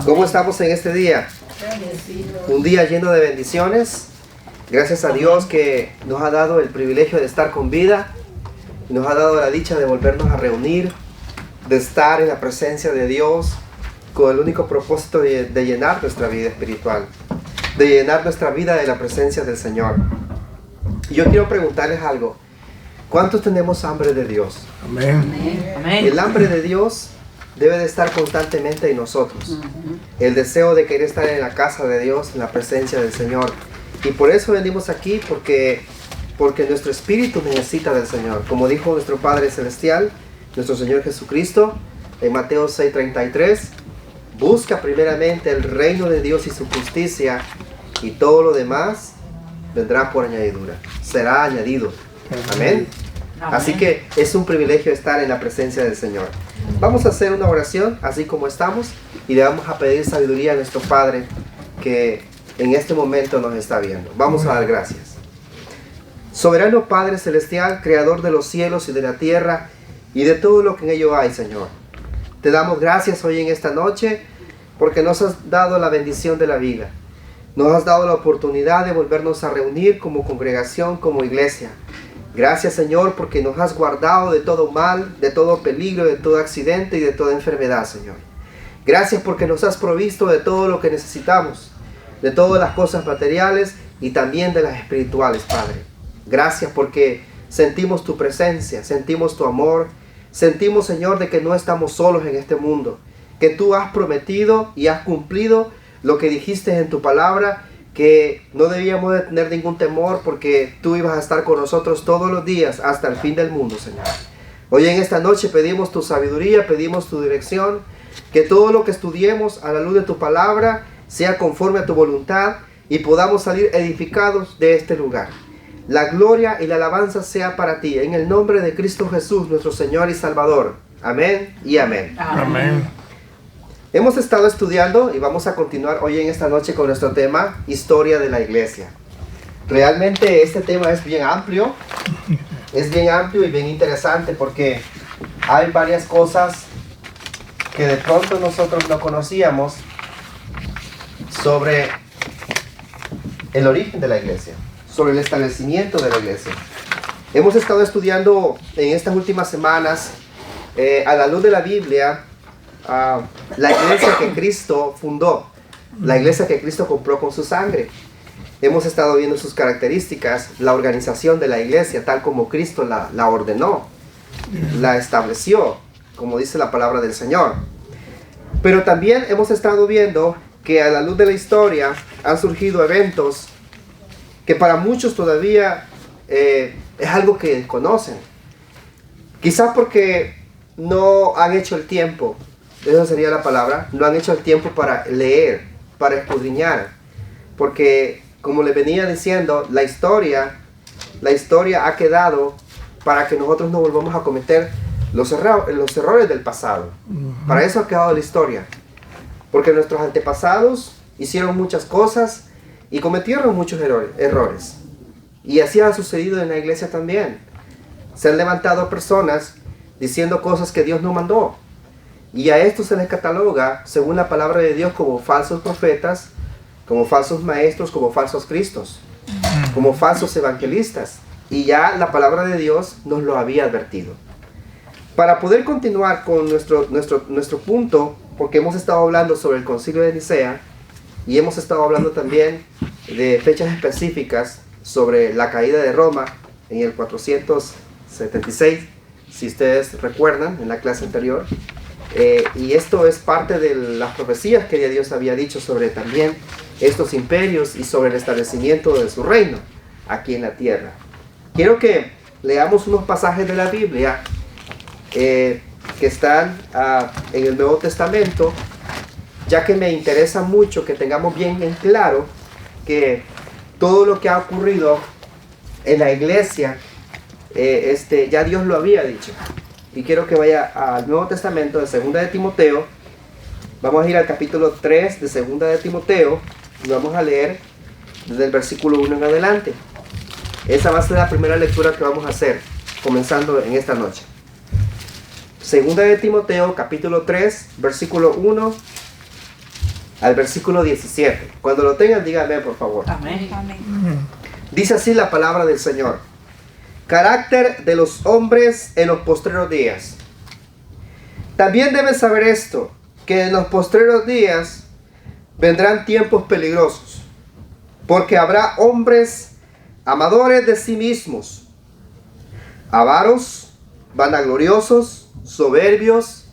¿Cómo estamos en este día? Un día lleno de bendiciones. Gracias a Dios que nos ha dado el privilegio de estar con vida. Nos ha dado la dicha de volvernos a reunir, de estar en la presencia de Dios con el único propósito de llenar nuestra vida espiritual, de llenar nuestra vida de la presencia del Señor. Y yo quiero preguntarles algo. ¿Cuántos tenemos hambre de Dios? Amén. Amén. El hambre de Dios debe de estar constantemente en nosotros. El deseo de querer estar en la casa de Dios, en la presencia del Señor. Y por eso venimos aquí, porque nuestro espíritu necesita del Señor. Como dijo nuestro Padre Celestial, nuestro Señor Jesucristo, en Mateo 6:33, busca primeramente el reino de Dios y su justicia, y todo lo demás vendrá por añadidura. Será añadido. Amén. Así que es un privilegio estar en la presencia del Señor. Vamos a hacer una oración así como estamos y le vamos a pedir sabiduría a nuestro Padre que en este momento nos está viendo. Vamos a dar gracias. Soberano Padre Celestial, Creador de los cielos y de la tierra y de todo lo que en ello hay, Señor. Te damos gracias hoy en esta noche porque nos has dado la bendición de la vida. Nos has dado la oportunidad de volvernos a reunir como congregación, como iglesia. Gracias, Señor, porque nos has guardado de todo mal, de todo peligro, de todo accidente y de toda enfermedad, Señor. Gracias porque nos has provisto de todo lo que necesitamos, de todas las cosas materiales y también de las espirituales, Padre. Gracias porque sentimos tu presencia, sentimos tu amor, sentimos, Señor, de que no estamos solos en este mundo, que tú has prometido y has cumplido lo que dijiste en tu palabra, que no debíamos de tener ningún temor porque tú ibas a estar con nosotros todos los días hasta el fin del mundo, Señor. Hoy en esta noche pedimos tu sabiduría, pedimos tu dirección, que todo lo que estudiemos a la luz de tu palabra sea conforme a tu voluntad y podamos salir edificados de este lugar. La gloria y la alabanza sea para ti, en el nombre de Cristo Jesús, nuestro Señor y Salvador. Amén y amén. Amén. Hemos estado estudiando y vamos a continuar hoy en esta noche con nuestro tema, Historia de la Iglesia. Realmente este tema es bien amplio y bien interesante porque hay varias cosas que de pronto nosotros no conocíamos sobre el origen de la iglesia, sobre el establecimiento de la iglesia. Hemos estado estudiando en estas últimas semanas, a la luz de la Biblia, la iglesia que Cristo fundó, la iglesia que Cristo compró con su sangre. Hemos estado viendo sus características, la organización de la iglesia, tal como Cristo la ordenó, la estableció, como dice la palabra del Señor. Pero también hemos estado viendo que a la luz de la historia han surgido eventos que para muchos todavía es algo que desconocen. Quizás porque no han hecho el tiempo, esa sería la palabra, no han hecho el tiempo para leer, para escudriñar. Porque, como les venía diciendo, la historia ha quedado para que nosotros no volvamos a cometer los errores del pasado. Para eso ha quedado la historia. Porque nuestros antepasados hicieron muchas cosas y cometieron muchos errores. Y así ha sucedido en la iglesia también. Se han levantado personas diciendo cosas que Dios no mandó. Y a estos se les cataloga, según la palabra de Dios, como falsos profetas, como falsos maestros, como falsos cristos, como falsos evangelistas. Y ya la palabra de Dios nos lo había advertido. Para poder continuar con nuestro punto, porque hemos estado hablando sobre el Concilio de Nicea y hemos estado hablando también de fechas específicas sobre la caída de Roma en el 476, si ustedes recuerdan en la clase anterior. Y esto es parte de las profecías que ya Dios había dicho sobre también estos imperios y sobre el establecimiento de su reino aquí en la tierra. Quiero que leamos unos pasajes de la Biblia que están en el Nuevo Testamento, ya que me interesa mucho que tengamos bien en claro que todo lo que ha ocurrido en la iglesia, ya Dios lo había dicho. Y quiero que vaya al Nuevo Testamento de 2 de Timoteo. Vamos a ir al capítulo 3 de 2 de Timoteo y vamos a leer desde el versículo 1 en adelante. Esa va a ser la primera lectura que vamos a hacer, comenzando en esta noche. 2 de Timoteo, capítulo 3, versículo 1 al versículo 17. Cuando lo tengan, díganme por favor. Amén. Dice así la palabra del Señor. Carácter de los hombres en los postreros días. También debes saber esto, que en los postreros días vendrán tiempos peligrosos, porque habrá hombres amadores de sí mismos, avaros, vanagloriosos, soberbios,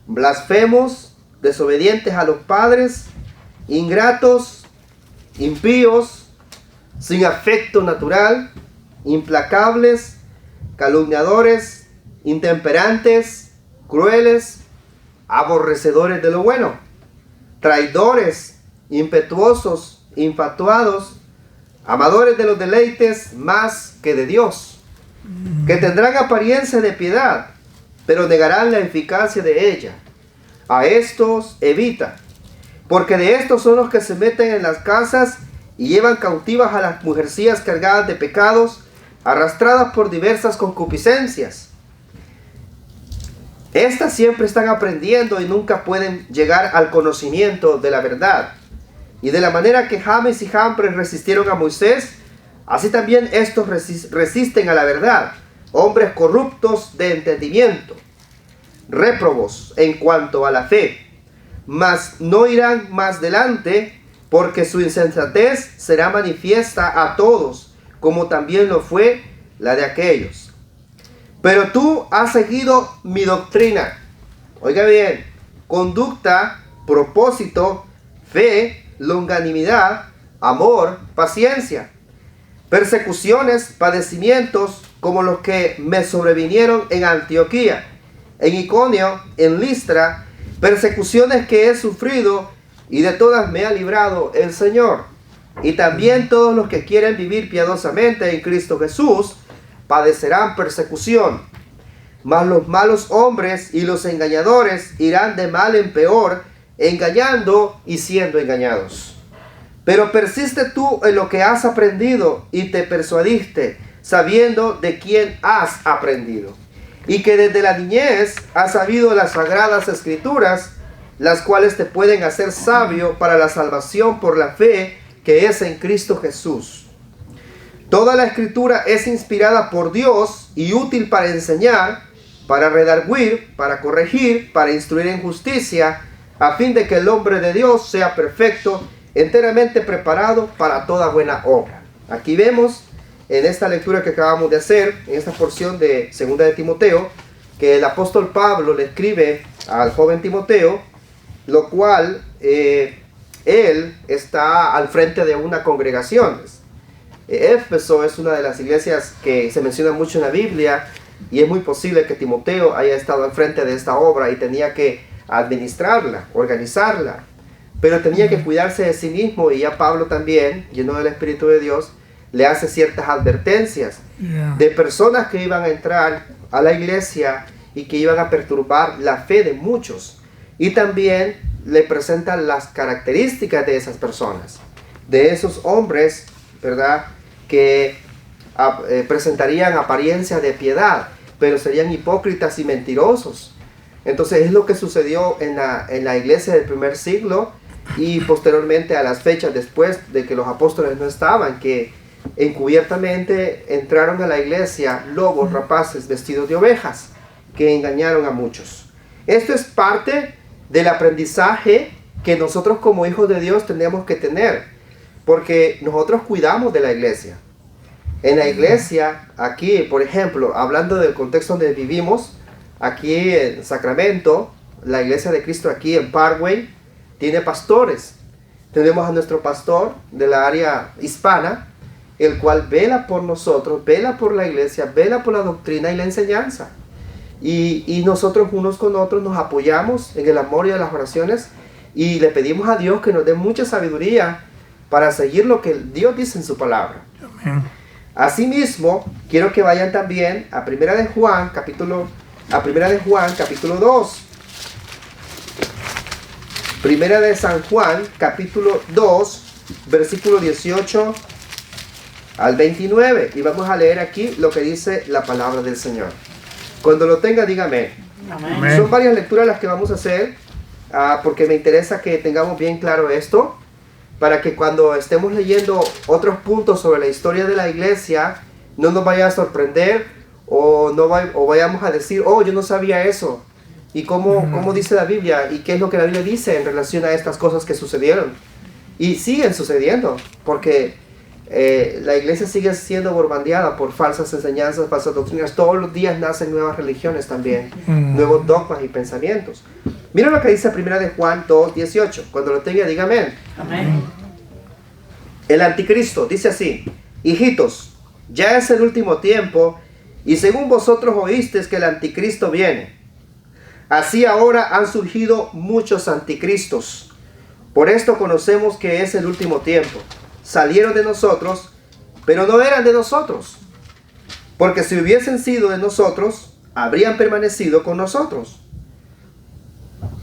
blasfemos, desobedientes a los padres, ingratos, impíos, sin afecto natural, implacables, calumniadores, intemperantes, crueles, aborrecedores de lo bueno, traidores, impetuosos, infatuados, amadores de los deleites más que de Dios, que tendrán apariencia de piedad, pero negarán la eficacia de ella. A estos evita, porque de estos son los que se meten en las casas y llevan cautivas a las mujercillas cargadas de pecados, arrastradas por diversas concupiscencias. Estas siempre están aprendiendo y nunca pueden llegar al conocimiento de la verdad. Y de la manera que James y Jambres resistieron a Moisés, así también estos resisten a la verdad, hombres corruptos de entendimiento, réprobos en cuanto a la fe, mas no irán más delante, porque su insensatez será manifiesta a todos, como también lo fue la de aquellos. Pero tú has seguido mi doctrina. Oiga bien, conducta, propósito, fe, longanimidad, amor, paciencia, persecuciones, padecimientos, como los que me sobrevinieron en Antioquía, en Iconio, en Listra, persecuciones que he sufrido, y de todas me ha librado el Señor. Y también todos los que quieren vivir piadosamente en Cristo Jesús padecerán persecución. Mas los malos hombres y los engañadores irán de mal en peor, engañando y siendo engañados. Pero persiste tú en lo que has aprendido y te persuadiste, sabiendo de quién has aprendido, y que desde la niñez has sabido las sagradas escrituras, las cuales te pueden hacer sabio para la salvación por la fe que es en Cristo Jesús. Toda la escritura es inspirada por Dios y útil para enseñar, para redarguir, para corregir, para instruir en justicia, a fin de que el hombre de Dios sea perfecto, enteramente preparado para toda buena obra. Aquí vemos en esta lectura que acabamos de hacer, en esta porción de 2 de Timoteo, que el apóstol Pablo le escribe al joven Timoteo, lo cual él está al frente de una congregación. Éfeso es una de las iglesias que se menciona mucho en la Biblia, y es muy posible que Timoteo haya estado al frente de esta obra y tenía que administrarla, organizarla, pero tenía que cuidarse de sí mismo, y ya Pablo también, lleno del Espíritu de Dios, le hace ciertas advertencias de personas que iban a entrar a la iglesia y que iban a perturbar la fe de muchos. Y también le presentan las características de esas personas, de esos hombres, ¿verdad?, que presentarían apariencia de piedad, pero serían hipócritas y mentirosos. Entonces es lo que sucedió en la iglesia del primer siglo, y posteriormente a las fechas después de que los apóstoles no estaban, que encubiertamente entraron a la iglesia lobos rapaces vestidos de ovejas, que engañaron a muchos. Esto es parte del aprendizaje que nosotros como hijos de Dios tenemos que tener, porque nosotros cuidamos de la iglesia. En la iglesia, aquí, por ejemplo, hablando del contexto donde vivimos, aquí en Sacramento, la iglesia de Cristo aquí en Parkway, tiene pastores. Tenemos a nuestro pastor de la área hispana, el cual vela por nosotros, vela por la iglesia, vela por la doctrina y la enseñanza. Y nosotros unos con otros nos apoyamos en el amor y en las oraciones, y le pedimos a Dios que nos dé mucha sabiduría para seguir lo que Dios dice en su palabra. Amén. Asimismo, quiero que vayan también a Primera de Juan, capítulo 2. Primera de San Juan, capítulo 2, versículo 18 al 29. Y vamos a leer aquí lo que dice la palabra del Señor. Cuando lo tenga, dígame. Amén. Son varias lecturas las que vamos a hacer. porque me interesa que tengamos bien claro esto, para que cuando estemos leyendo otros puntos sobre la historia de la iglesia, no nos vaya a sorprender o vayamos a decir, oh, yo no sabía eso. ¿Y cómo dice la Biblia? ¿Y qué es lo que la Biblia dice en relación a estas cosas que sucedieron? Y siguen sucediendo, porque la iglesia sigue siendo bombardeada por falsas enseñanzas, falsas doctrinas. Todos los días nacen nuevas religiones también, nuevos dogmas y pensamientos. Mira lo que dice 1 de Juan 2:18. Cuando lo tenga, diga amén. Amén. El anticristo dice así: hijitos, ya es el último tiempo, y según vosotros oísteis que el anticristo viene. Así ahora han surgido muchos anticristos. Por esto conocemos que es el último tiempo. Salieron de nosotros, pero no eran de nosotros. Porque si hubiesen sido de nosotros, habrían permanecido con nosotros.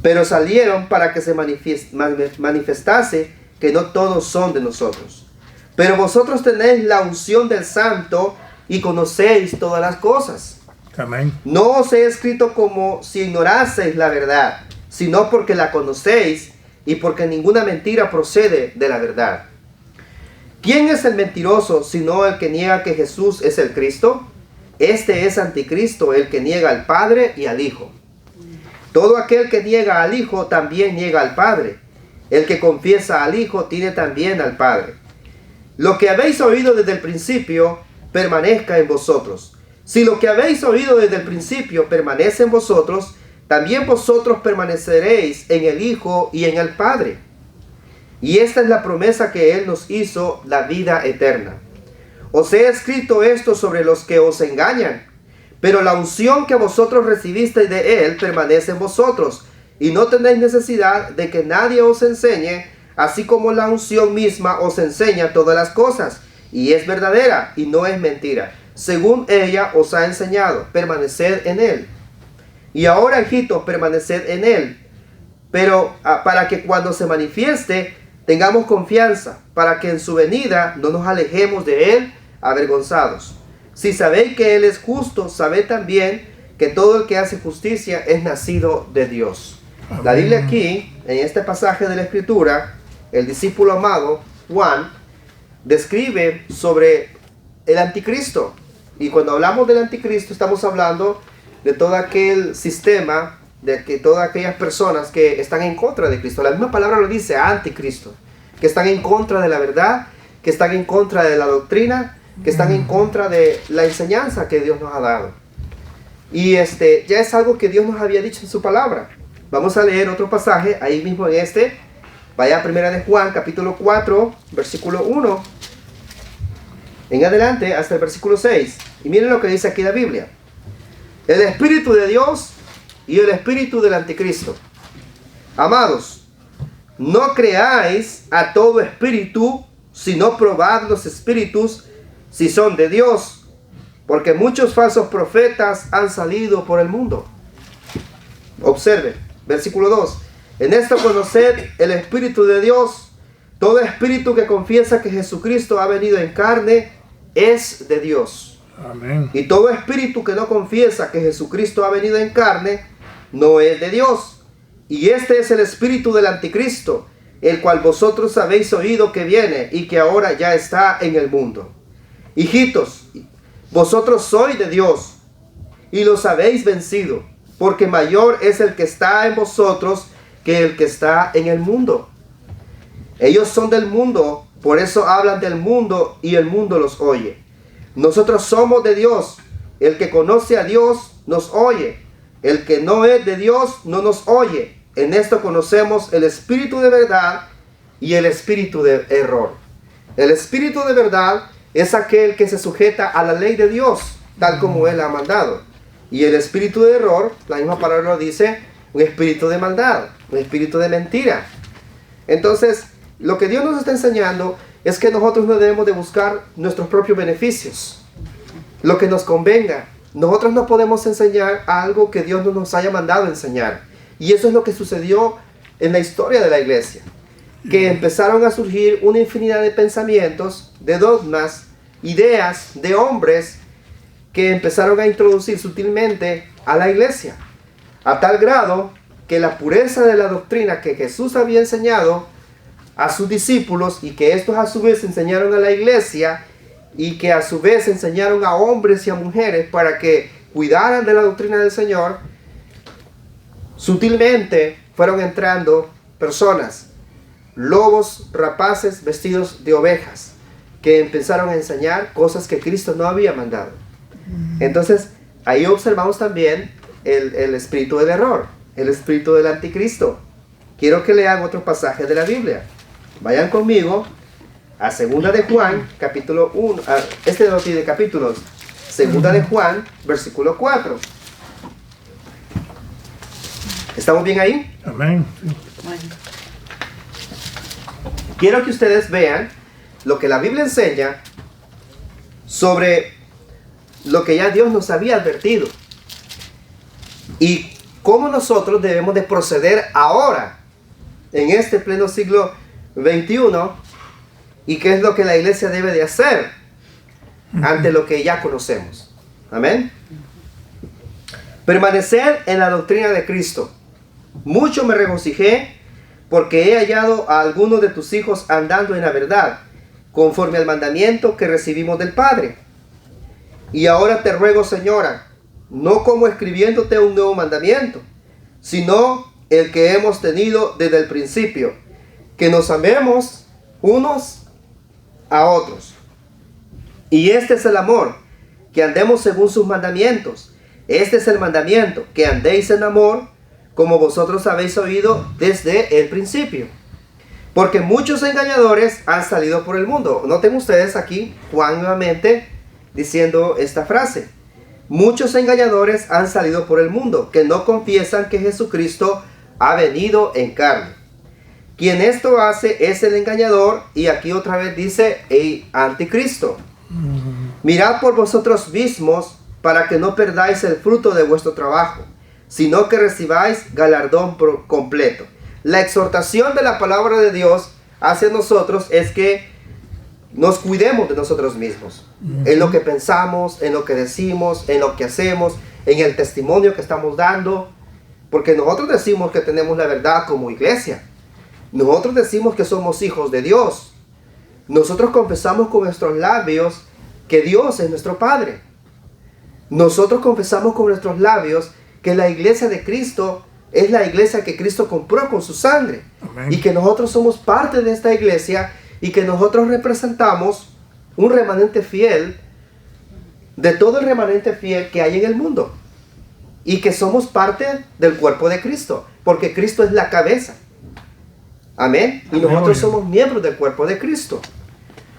Pero salieron para que se manifestase que no todos son de nosotros. Pero vosotros tenéis la unción del Santo y conocéis todas las cosas. Amén. No os he escrito como si ignoraseis la verdad, sino porque la conocéis y porque ninguna mentira procede de la verdad. ¿Quién es el mentiroso sino el que niega que Jesús es el Cristo? Este es anticristo, el que niega al Padre y al Hijo. Todo aquel que niega al Hijo también niega al Padre. El que confiesa al Hijo tiene también al Padre. Lo que habéis oído desde el principio permanezca en vosotros. Si lo que habéis oído desde el principio permanece en vosotros, también vosotros permaneceréis en el Hijo y en el Padre. Y esta es la promesa que Él nos hizo, la vida eterna. Os he escrito esto sobre los que os engañan, pero la unción que vosotros recibisteis de Él permanece en vosotros, y no tenéis necesidad de que nadie os enseñe, así como la unción misma os enseña todas las cosas, y es verdadera y no es mentira. Según ella os ha enseñado, permaneced en Él. Y ahora, hijitos, permaneced en Él, pero para que cuando se manifieste tengamos confianza, para que en su venida no nos alejemos de Él avergonzados. Si sabéis que Él es justo, sabed también que todo el que hace justicia es nacido de Dios. Amén. La Biblia aquí, en este pasaje de la Escritura, el discípulo amado, Juan, describe sobre el anticristo. Y cuando hablamos del anticristo, estamos hablando de todo aquel sistema, de que todas aquellas personas que están en contra de Cristo. La misma palabra lo dice, anticristo, que están en contra de la verdad, que están en contra de la doctrina, que están en contra de la enseñanza que Dios nos ha dado. Y ya es algo que Dios nos había dicho en su palabra. Vamos a leer otro pasaje ahí mismo en vaya a 1 de Juan, capítulo 4, versículo 1, en adelante hasta el versículo 6. Y miren lo que dice aquí la Biblia. El Espíritu de Dios y el Espíritu del Anticristo. Amados, no creáis a todo espíritu, sino probad los espíritus si son de Dios, porque muchos falsos profetas han salido por el mundo. Observe, versículo 2. En esto conoced el Espíritu de Dios. Todo espíritu que confiesa que Jesucristo ha venido en carne es de Dios. Amén. Y todo espíritu que no confiesa que Jesucristo ha venido en carne no es de Dios. Y este es el espíritu del anticristo, el cual vosotros habéis oído que viene y que ahora ya está en el mundo. Hijitos, vosotros sois de Dios y los habéis vencido, porque mayor es el que está en vosotros que el que está en el mundo. Ellos son del mundo, por eso hablan del mundo y el mundo los oye. Nosotros somos de Dios. El que conoce a Dios nos oye. El que no es de Dios no nos oye. En esto conocemos el espíritu de verdad y el espíritu de error. El espíritu de verdad es aquel que se sujeta a la ley de Dios, tal como Él ha mandado. Y el espíritu de error, la misma palabra lo dice, un espíritu de maldad, un espíritu de mentira. Entonces, lo que Dios nos está enseñando es que nosotros no debemos de buscar nuestros propios beneficios, lo que nos convenga. Nosotros no podemos enseñar algo que Dios no nos haya mandado enseñar. Y eso es lo que sucedió en la historia de la iglesia, que empezaron a surgir una infinidad de pensamientos, de dogmas, ideas de hombres que empezaron a introducir sutilmente a la iglesia, a tal grado que la pureza de la doctrina que Jesús había enseñado a sus discípulos y que estos a su vez enseñaron a la iglesia y que a su vez enseñaron a hombres y a mujeres para que cuidaran de la doctrina del Señor, sutilmente fueron entrando personas, lobos rapaces vestidos de ovejas, que empezaron a enseñar cosas que Cristo no había mandado. Entonces, ahí observamos también el espíritu del error, el espíritu del anticristo. Quiero que lean otro pasaje de la Biblia. Vayan conmigo a 2 de Juan, capítulo 1. Este no tiene capítulos. 2 de Juan, versículo 4. ¿Estamos bien ahí? Amén. Quiero que ustedes vean lo que la Biblia enseña sobre lo que ya Dios nos había advertido y cómo nosotros debemos de proceder ahora en este pleno siglo XXI y qué es lo que la iglesia debe de hacer ante lo que ya conocemos. Amén. Permanecer en la doctrina de Cristo. Mucho me regocijé porque he hallado a algunos de tus hijos andando en la verdad, conforme al mandamiento que recibimos del Padre. Y ahora te ruego, Señora, no como escribiéndote un nuevo mandamiento, sino el que hemos tenido desde el principio, que nos amemos unos a otros. Y este es el amor, que andemos según sus mandamientos. Este es el mandamiento, que andéis en amor, como vosotros habéis oído desde el principio. Porque muchos engañadores han salido por el mundo. Noten ustedes aquí Juan nuevamente diciendo esta frase. Muchos engañadores han salido por el mundo, que no confiesan que Jesucristo ha venido en carne. Quien esto hace es el engañador, y aquí otra vez dice el anticristo. Mirad por vosotros mismos para que no perdáis el fruto de vuestro trabajo, sino que recibáis galardón completo. La exhortación de la palabra de Dios hacia nosotros es que nos cuidemos de nosotros mismos, en lo que pensamos, en lo que decimos, en lo que hacemos, en el testimonio que estamos dando, porque nosotros decimos que tenemos la verdad como iglesia. Nosotros decimos que somos hijos de Dios. Nosotros confesamos con nuestros labios que Dios es nuestro Padre. Nosotros confesamos con nuestros labios que la iglesia de Cristo es la iglesia que Cristo compró con su sangre. Amén. Y que nosotros somos parte de esta iglesia y que nosotros representamos un remanente fiel de todo el remanente fiel que hay en el mundo. Y que somos parte del cuerpo de Cristo, porque Cristo es la cabeza. Amén. Y nosotros somos miembros del cuerpo de Cristo.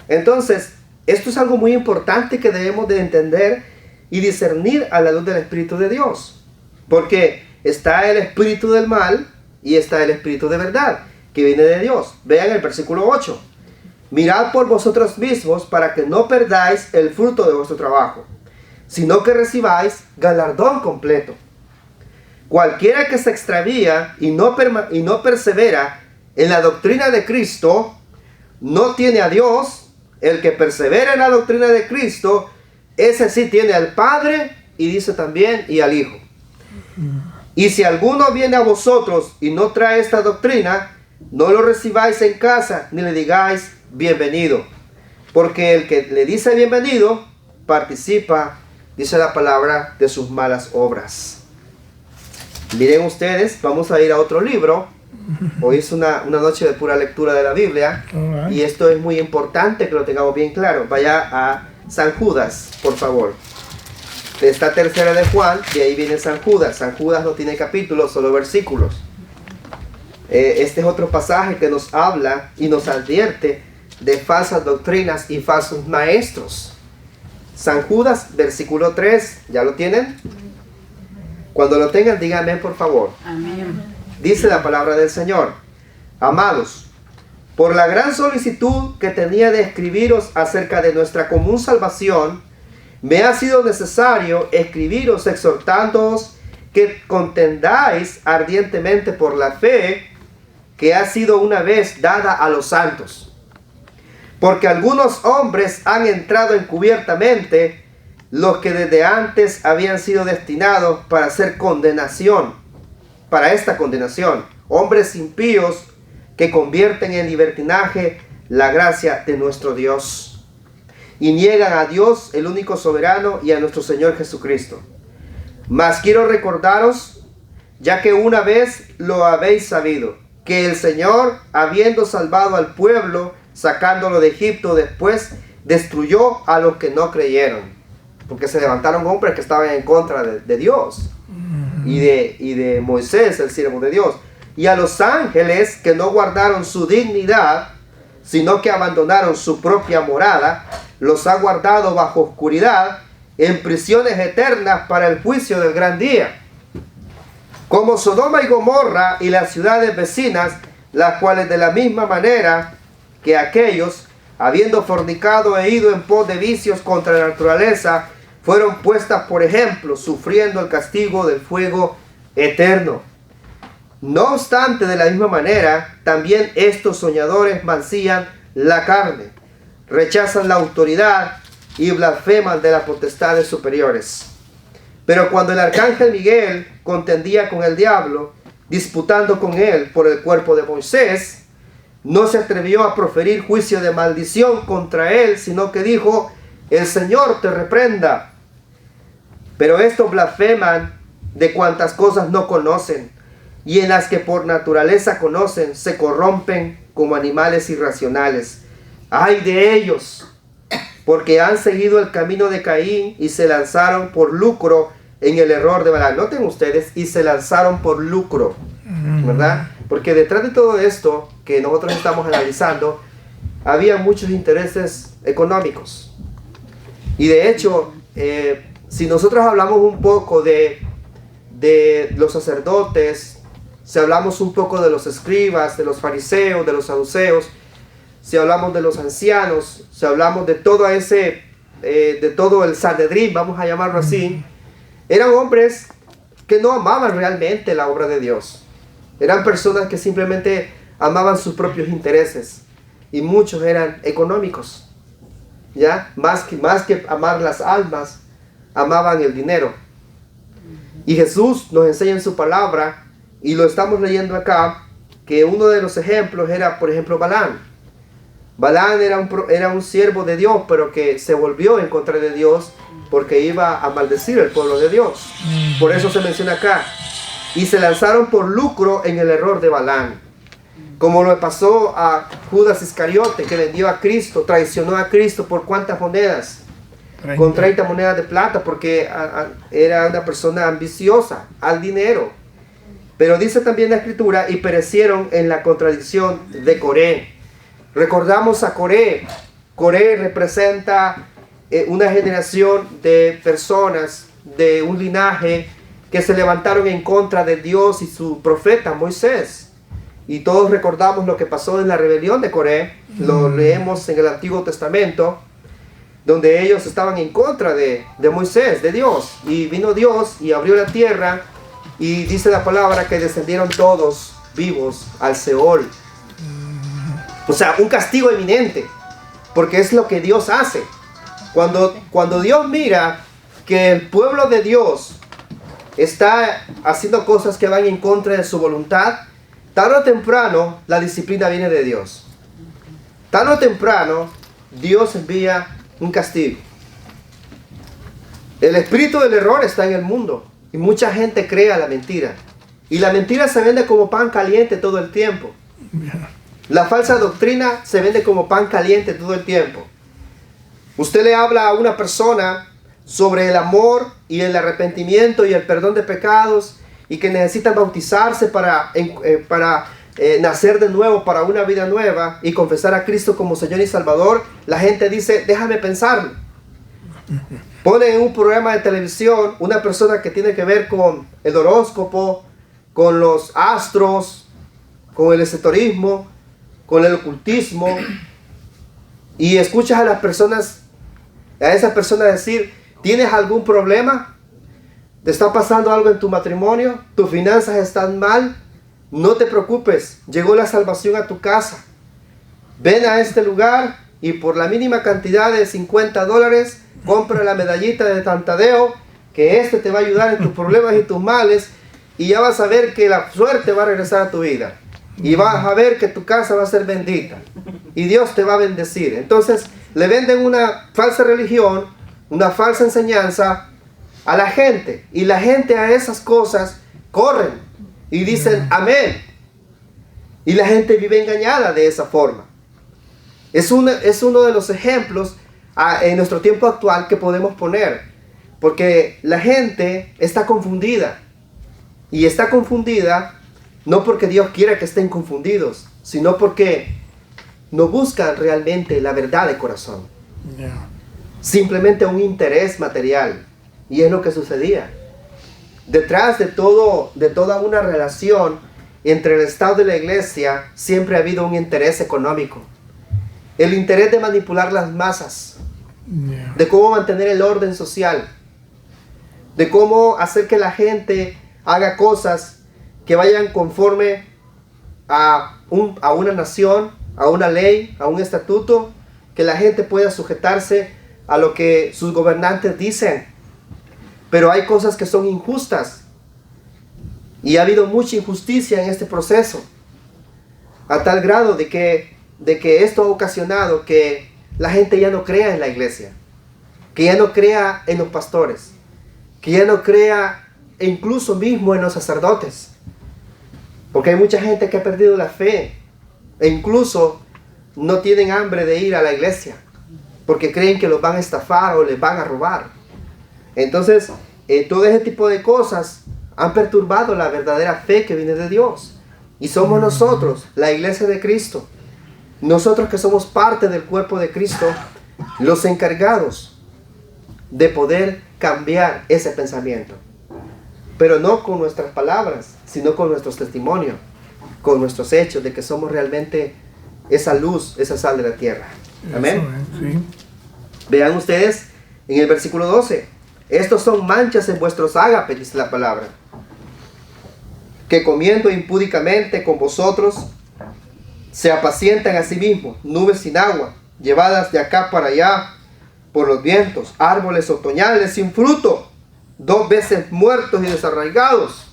Entonces, esto es algo muy importante que debemos de entender y discernir a la luz del Espíritu de Dios. Porque está el espíritu del mal y está el espíritu de verdad, que viene de Dios. Vean el versículo 8. Mirad por vosotros mismos para que no perdáis el fruto de vuestro trabajo, sino que recibáis galardón completo. Cualquiera que se extravía y no persevera en la doctrina de Cristo, no tiene a Dios. El que persevera en la doctrina de Cristo, ese sí tiene al Padre, y dice también, y al Hijo. Y si alguno viene a vosotros y no trae esta doctrina, no lo recibáis en casa, ni le digáis bienvenido. Porque el que le dice bienvenido, participa, dice la palabra, de sus malas obras. Miren ustedes, vamos a ir a otro libro. Hoy es una noche de pura lectura de la Biblia. Y esto es muy importante que lo tengamos bien claro. Vaya a San Judas, por favor. Está Tercera de Juan, y ahí viene San Judas. San Judas no tiene capítulos, solo versículos. Este es otro pasaje que nos habla y nos advierte de falsas doctrinas y falsos maestros. San Judas, versículo 3, ¿ya lo tienen? Cuando lo tengan, díganme por favor. Amén. Dice la palabra del Señor: Amados, por la gran solicitud que tenía de escribiros acerca de nuestra común salvación, me ha sido necesario escribiros exhortándoos que contendáis ardientemente por la fe que ha sido una vez dada a los santos. Porque algunos hombres han entrado encubiertamente, los que desde antes habían sido destinados para hacer condenación, para esta condenación. Hombres impíos que convierten en libertinaje la gracia de nuestro Dios y niegan a Dios, el único soberano, y a nuestro Señor Jesucristo. Mas quiero recordaros, ya que una vez lo habéis sabido, que el Señor, habiendo salvado al pueblo, sacándolo de Egipto, después destruyó a los que no creyeron, porque se levantaron hombres que estaban en contra de Dios y de Moisés, el siervo de Dios, y a los ángeles que no guardaron su dignidad, sino que abandonaron su propia morada, los ha guardado bajo oscuridad en prisiones eternas para el juicio del gran día, como Sodoma y Gomorra y las ciudades vecinas, las cuales de la misma manera que aquellos, habiendo fornicado e ido en pos de vicios contra la naturaleza, fueron puestas por ejemplo, sufriendo el castigo del fuego eterno. No obstante, de la misma manera, también estos soñadores mancillan la carne, rechazan la autoridad y blasfeman de las potestades superiores. Pero cuando el arcángel Miguel contendía con el diablo, disputando con él por el cuerpo de Moisés, no se atrevió a proferir juicio de maldición contra él, sino que dijo: el Señor te reprenda. Pero estos blasfeman de cuantas cosas no conocen, y en las que por naturaleza conocen, se corrompen como animales irracionales. ¡Ay de ellos! Porque han seguido el camino de Caín y se lanzaron por lucro en el error de Balaam. Noten ustedes, y se lanzaron por lucro, ¿verdad? Porque detrás de todo esto que nosotros estamos analizando, había muchos intereses económicos. Y de hecho, si nosotros hablamos un poco de los sacerdotes, si hablamos un poco de los escribas, de los fariseos, de los saduceos, si hablamos de los ancianos, si hablamos de todo de todo el Sanedrín, vamos a llamarlo así, eran hombres que no amaban realmente la obra de Dios. Eran personas que simplemente amaban sus propios intereses, y muchos eran económicos, ¿ya? Más que amar las almas, amaban el dinero. Y Jesús nos enseña en su palabra, y lo estamos leyendo acá, que uno de los ejemplos era, por ejemplo, Balaam. Balaam era un siervo de Dios, pero que se volvió en contra de Dios porque iba a maldecir al pueblo de Dios. Por eso se menciona acá. Y se lanzaron por lucro en el error de Balaam, como lo pasó a Judas Iscariote, que vendió a Cristo, traicionó a Cristo por ¿cuántas monedas? 30. Con 30 monedas de plata, porque era una persona ambiciosa al dinero. Pero dice también la Escritura, y perecieron en la contradicción de Coré. Recordamos a Coré. Coré representa una generación de personas, de un linaje que se levantaron en contra de Dios y su profeta Moisés. Y todos recordamos lo que pasó en la rebelión de Coré. Lo leemos en el Antiguo Testamento, donde ellos estaban en contra de Moisés, de Dios. Y vino Dios y abrió la tierra, y dice la palabra que descendieron todos vivos al Seol. O sea, un castigo eminente, porque es lo que Dios hace. Cuando Dios mira que el pueblo de Dios está haciendo cosas que van en contra de su voluntad, tarde o temprano la disciplina viene de Dios. Tarde o temprano Dios envía un castigo. El espíritu del error está en el mundo, y mucha gente cree a la mentira. Y la mentira se vende como pan caliente todo el tiempo. La falsa doctrina se vende como pan caliente todo el tiempo. Usted le habla a una persona sobre el amor y el arrepentimiento y el perdón de pecados, y que necesitan bautizarse para nacer de nuevo, para una vida nueva, y confesar a Cristo como Señor y Salvador. La gente dice: déjame pensarlo. Pone en un programa de televisión una persona que tiene que ver con el horóscopo, con los astros, con el esoterismo, con el ocultismo, y escuchas a esa persona decir: ¿tienes algún problema? ¿Te está pasando algo en tu matrimonio? ¿Tus finanzas están mal? No te preocupes, llegó la salvación a tu casa. Ven a este lugar y por la mínima cantidad de $50, compra la medallita de Tantadeo, que te va a ayudar en tus problemas y tus males. y ya vas a ver que la suerte va a regresar a tu vida. Y vas a ver que tu casa va a ser bendita. Y Dios te va a bendecir. Entonces le venden una falsa religión, una falsa enseñanza a la gente. Y la gente a esas cosas corren y dicen amén. Y la gente vive engañada de esa forma. Es uno de los ejemplos en nuestro tiempo actual que podemos poner. Porque la gente está confundida. Y está confundida no porque Dios quiera que estén confundidos, sino porque no buscan realmente la verdad de corazón. Simplemente un interés material. Y es lo que sucedía. Detrás de toda una relación entre el Estado y la iglesia, siempre ha habido un interés económico. El interés de manipular las masas. De cómo mantener el orden social. De cómo hacer que la gente haga cosas que vayan conforme a una nación, a una ley, a un estatuto, que la gente pueda sujetarse a lo que sus gobernantes dicen. Pero hay cosas que son injustas. Y ha habido mucha injusticia en este proceso. A tal grado de que esto ha ocasionado que la gente ya no crea en la iglesia. Que ya no crea en los pastores. Que ya no crea incluso mismo en los sacerdotes. Porque hay mucha gente que ha perdido la fe. E incluso no tienen hambre de ir a la iglesia. Porque creen que los van a estafar o les van a robar. Entonces, todo ese tipo de cosas han perturbado la verdadera fe que viene de Dios. Y somos nosotros, la iglesia de Cristo, nosotros que somos parte del cuerpo de Cristo, los encargados de poder cambiar ese pensamiento. Pero no con nuestras palabras, sino con nuestros testimonios, con nuestros hechos de que somos realmente esa luz, esa sal de la tierra. Amén. Sí. Vean ustedes en el versículo 12. Estos son manchas en vuestros ágapes, dice la palabra, que comiendo impúdicamente con vosotros se apacientan a sí mismos, nubes sin agua, llevadas de acá para allá por los vientos, árboles otoñales sin fruto, 2 veces muertos y desarraigados,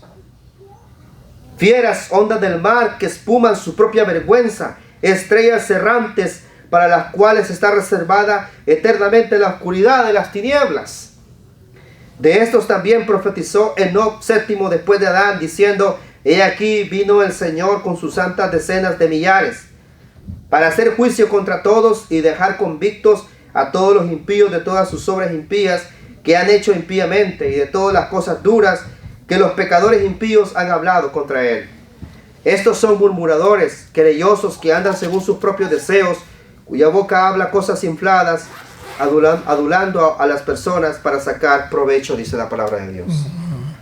fieras ondas del mar que espuman su propia vergüenza, estrellas errantes para las cuales está reservada eternamente la oscuridad de las tinieblas. De estos también profetizó Enoc séptimo después de Adán, diciendo: he aquí vino el Señor con sus santas decenas de millares, para hacer juicio contra todos y dejar convictos a todos los impíos de todas sus obras impías que han hecho impíamente, y de todas las cosas duras que los pecadores impíos han hablado contra él. Estos son murmuradores, querellosos, que andan según sus propios deseos, cuya boca habla cosas infladas, adulando a las personas para sacar provecho, dice la palabra de Dios.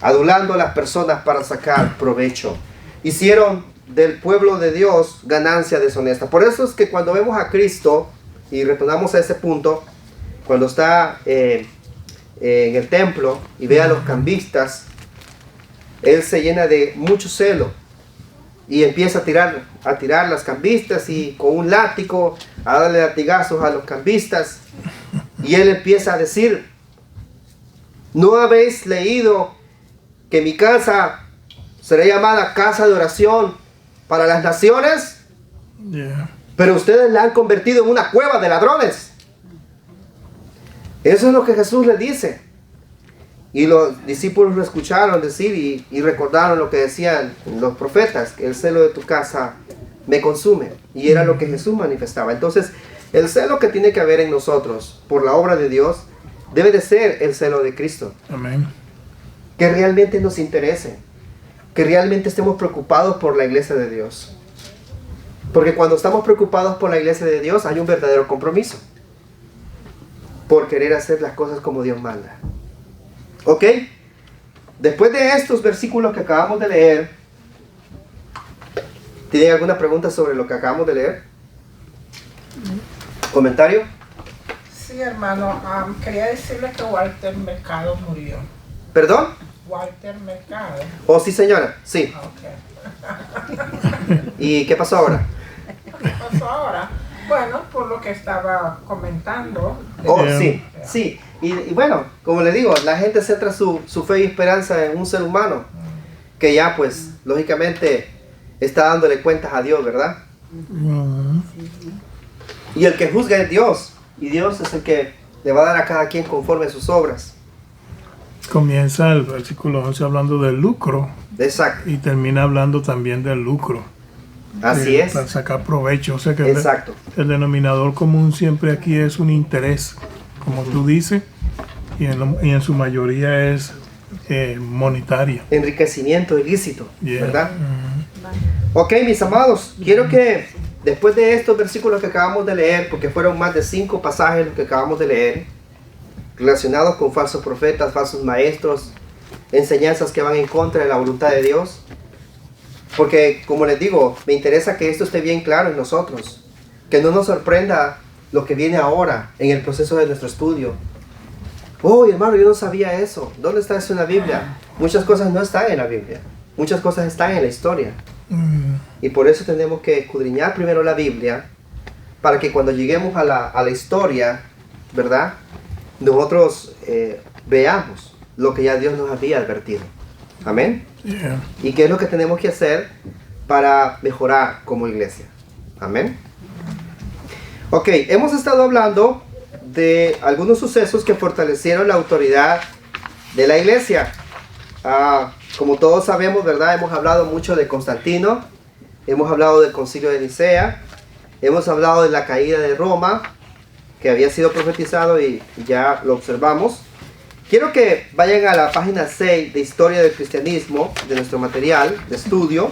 Adulando a las personas para sacar provecho. Hicieron del pueblo de Dios ganancia deshonesta. Por eso es que cuando vemos a Cristo, y retornamos a ese punto, cuando está en el templo y ve a los cambistas, Él se llena de mucho celo y empieza a tirar las cambistas, y con un látigo a darle latigazos a los cambistas. Y Él empieza a decir: ¿no habéis leído que mi casa será llamada casa de oración para las naciones? Pero ustedes la han convertido en una cueva de ladrones. Eso es lo que Jesús les dice. Y los discípulos lo escucharon decir y recordaron lo que decían los profetas, que el celo de tu casa me consume. Y era lo que Jesús manifestaba. Entonces, el celo que tiene que haber en nosotros por la obra de Dios debe de ser el celo de Cristo. Amén. Que realmente nos interese, que realmente estemos preocupados por la iglesia de Dios. Porque cuando estamos preocupados por la iglesia de Dios, hay un verdadero compromiso por querer hacer las cosas como Dios manda. ¿Ok? Después de estos versículos que acabamos de leer, ¿tienen alguna pregunta sobre lo que acabamos de leer? ¿Comentario? Sí, hermano, quería decirle que Walter Mercado murió. ¿Perdón? Walter Mercado. Oh, sí, señora, sí. Okay. ¿Y qué pasó ahora? ¿Qué pasó ahora? Bueno, por lo que estaba comentando. Oh, sí, sí. Y bueno, como le digo, la gente centra su fe y esperanza en un ser humano que ya pues lógicamente está dándole cuentas a Dios, ¿verdad? Y el que juzga es Dios, y Dios es el que le va a dar a cada quien conforme a sus obras. Comienza el versículo 11 hablando del lucro Exacto, y termina hablando también del lucro. así es. Para sacar provecho. O sea que Exacto. el denominador común siempre aquí es un interés, como tú dices, y en su mayoría es monetario. Enriquecimiento ilícito, Yeah. ¿verdad? Ok, mis amados, quiero que después de estos versículos que acabamos de leer, porque fueron más de 5 pasajes los que acabamos de leer, relacionados con falsos profetas, falsos maestros, enseñanzas que van en contra de la voluntad de Dios, porque como les digo, me interesa que esto esté bien claro en nosotros, que no nos sorprenda lo que viene ahora en el proceso de nuestro estudio. Oh, hermano, yo no sabía eso. ¿Dónde está eso en la Biblia? Muchas cosas no están en la Biblia. Muchas cosas están en la historia. Y por eso tenemos que escudriñar primero la Biblia, para que cuando lleguemos a la historia, ¿verdad? Nosotros veamos lo que ya Dios nos había advertido. Amén. Yeah. ¿Y qué es lo que tenemos que hacer para mejorar como iglesia? Amén. Ok, hemos estado hablando de algunos sucesos que fortalecieron la autoridad de la iglesia. Como todos sabemos, ¿verdad? Hemos hablado mucho de Constantino, hemos hablado del concilio de Nicea, hemos hablado de la caída de Roma, que había sido profetizado y ya lo observamos. Quiero que vayan a la página 6 de Historia del Cristianismo, de nuestro material de estudio,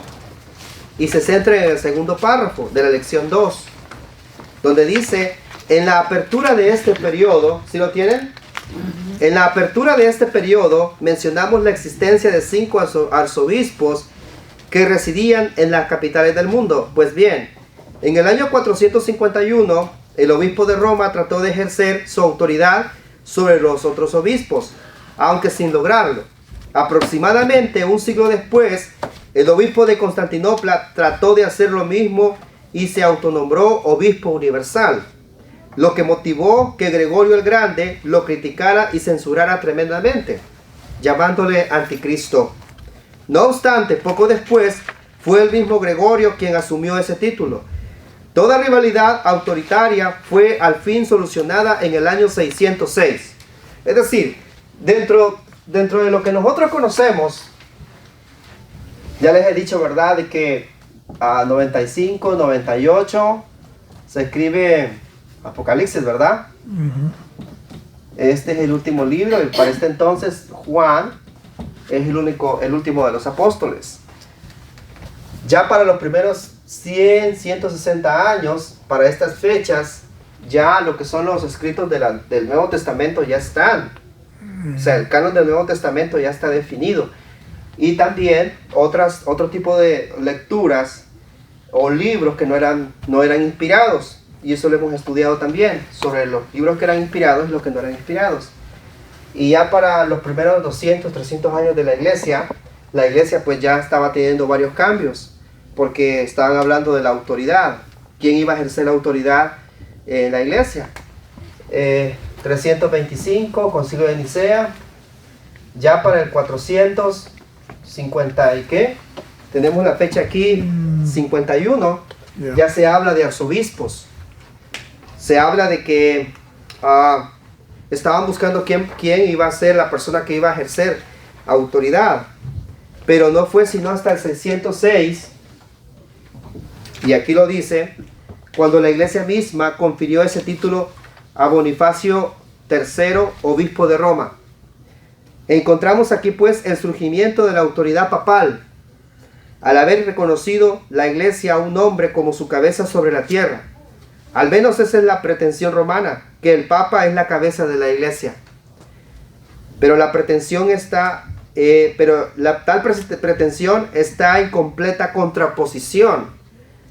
y se centren en el segundo párrafo de la lección 2, donde dice: en la apertura de este periodo, ¿sí lo tienen? En la apertura de este periodo mencionamos la existencia de 5 arzobispos que residían en las capitales del mundo. Pues bien, en el año 451, el obispo de Roma trató de ejercer su autoridad sobre los otros obispos, aunque sin lograrlo. Aproximadamente un siglo después, el obispo de Constantinopla trató de hacer lo mismo y se autonombró obispo universal, lo que motivó que Gregorio el Grande lo criticara y censurara tremendamente, llamándole anticristo. No obstante, poco después fue el mismo Gregorio quien asumió ese título. Toda rivalidad autoritaria fue al fin solucionada en el año 606. Es decir, dentro de lo que nosotros conocemos, ya les he dicho, ¿verdad?, de que a 95, 98 se escribe Apocalipsis, ¿verdad? Este es el último libro y para este entonces Juan es el último de los apóstoles. Ya para los primeros 100, 160 años, para estas fechas, ya lo que son los escritos del Nuevo Testamento ya están. O sea, el canon del Nuevo Testamento ya está definido. Y también otro tipo de lecturas o libros que no eran inspirados. Y eso lo hemos estudiado también, sobre los libros que eran inspirados y los que no eran inspirados. Y ya para los primeros 200, 300 años de la iglesia pues ya estaba teniendo varios cambios, porque estaban hablando de la autoridad. ¿Quién iba a ejercer la autoridad en la iglesia? 325, concilio de Nicea. Ya para el 450 y qué, tenemos la fecha aquí, 51, ya se habla de arzobispos. Se habla de que estaban buscando quién iba a ser la persona que iba a ejercer autoridad. Pero no fue sino hasta el 606, y aquí lo dice, cuando la iglesia misma confirió ese título a Bonifacio III, obispo de Roma. Encontramos aquí pues el surgimiento de la autoridad papal, al haber reconocido la iglesia a un hombre como su cabeza sobre la tierra. Al menos esa es la pretensión romana, que el papa es la cabeza de la iglesia. Pero la pretensión tal pretensión está en completa contraposición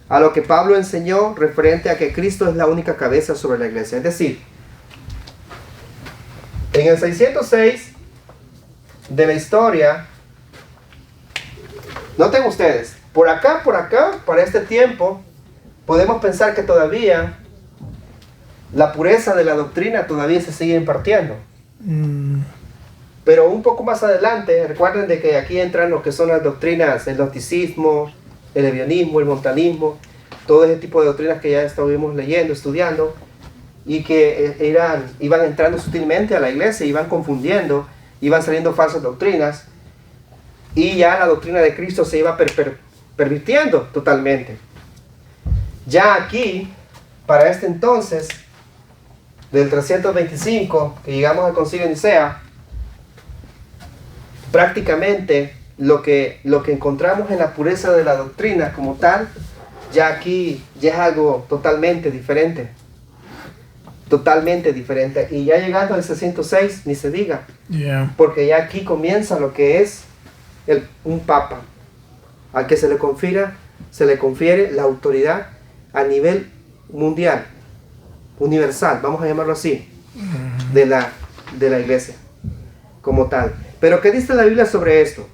a lo que Pablo enseñó referente a que Cristo es la única cabeza sobre la iglesia. Es decir, en el 606 de la historia, noten ustedes, por acá, para este tiempo, podemos pensar que todavía la pureza de la doctrina todavía se sigue impartiendo. Pero un poco más adelante, recuerden de que aquí entran lo que son las doctrinas, el gnosticismo, el ebionismo, el montanismo, todo ese tipo de doctrinas que ya estuvimos leyendo, estudiando, y que iban entrando sutilmente a la iglesia, iban confundiendo, iban saliendo falsas doctrinas, y ya la doctrina de Cristo se iba pervirtiendo totalmente. Ya aquí, para este entonces, del 325, que llegamos al Concilio de Nicea, prácticamente lo que encontramos en la pureza de la doctrina como tal, ya aquí ya es algo totalmente diferente. Totalmente diferente. Y ya llegando al 606, ni se diga. Yeah. Porque ya aquí comienza lo que es un papa, al que se le confiere la autoridad a nivel mundial, universal, vamos a llamarlo así, de la iglesia como tal. Pero ¿qué dice la Biblia sobre esto?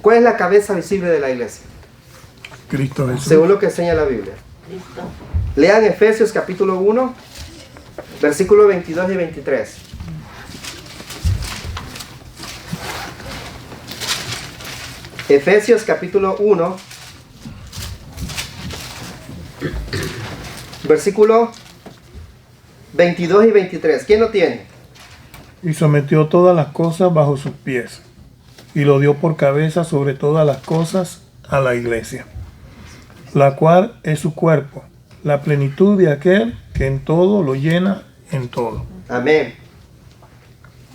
¿Cuál es la cabeza visible de la iglesia? Cristo Jesús. Según lo que enseña la Biblia. Lean Efesios capítulo 1, versículos 22 y 23. Efesios capítulo 1, versículo 22 y 23. ¿Quién lo tiene? Y sometió todas las cosas bajo sus pies, y lo dio por cabeza sobre todas las cosas a la iglesia, la cual es su cuerpo, la plenitud de aquel que en todo lo llena en todo. Amén.